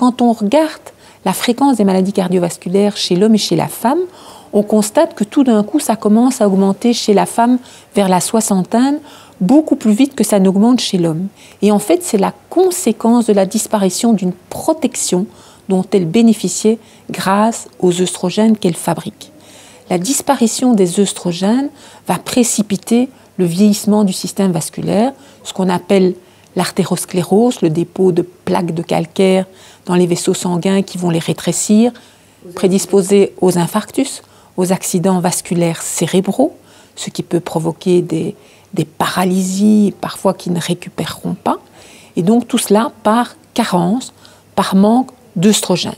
quand on regarde la fréquence des maladies cardiovasculaires chez l'homme et chez la femme, on constate que tout d'un coup, ça commence à augmenter chez la femme vers la soixantaine, beaucoup plus vite que ça n'augmente chez l'homme. Et en fait, c'est la conséquence de la disparition d'une protection dont elle bénéficiait grâce aux œstrogènes qu'elle fabrique. La disparition des œstrogènes va précipiter le vieillissement du système vasculaire, ce qu'on appelle l'artérosclérose, le dépôt de plaques de calcaire dans les vaisseaux sanguins qui vont les rétrécir, prédisposer aux infarctus, aux accidents vasculaires cérébraux, ce qui peut provoquer des paralysies, parfois qui ne récupéreront pas. Et donc tout cela par carence, par manque d'œstrogènes.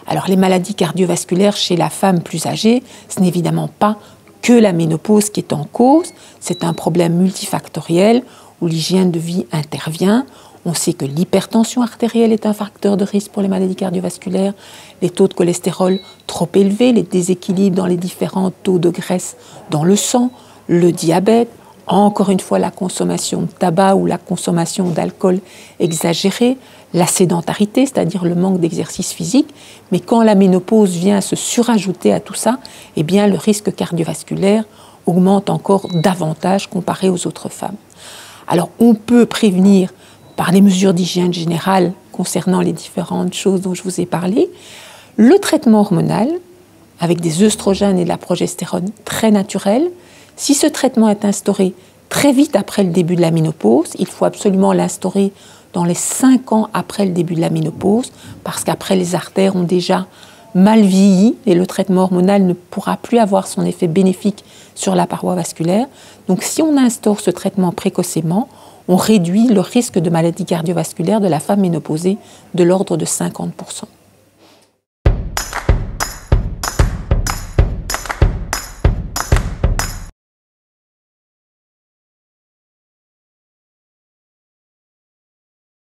Alors les maladies cardiovasculaires chez la femme plus âgée, ce n'est évidemment pas que la ménopause qui est en cause, c'est un problème multifactoriel où l'hygiène de vie intervient. On sait que l'hypertension artérielle est un facteur de risque pour les maladies cardiovasculaires, les taux de cholestérol trop élevés, les déséquilibres dans les différents taux de graisse dans le sang, le diabète, encore une fois la consommation de tabac ou la consommation d'alcool exagérée, la sédentarité, c'est-à-dire le manque d'exercice physique. Mais quand la ménopause vient se surajouter à tout ça, eh bien le risque cardiovasculaire augmente encore davantage comparé aux autres femmes. Alors on peut prévenir par les mesures d'hygiène générale concernant les différentes choses dont je vous ai parlé, le traitement hormonal avec des œstrogènes et de la progestérone très naturels. Si ce traitement est instauré très vite après le début de la ménopause, il faut absolument l'instaurer dans les 5 ans après le début de la ménopause, parce qu'après les artères ont déjà mal vieilli et le traitement hormonal ne pourra plus avoir son effet bénéfique sur la paroi vasculaire. Donc si on instaure ce traitement précocement, on réduit le risque de maladie cardiovasculaire de la femme ménopausée de l'ordre de 50%.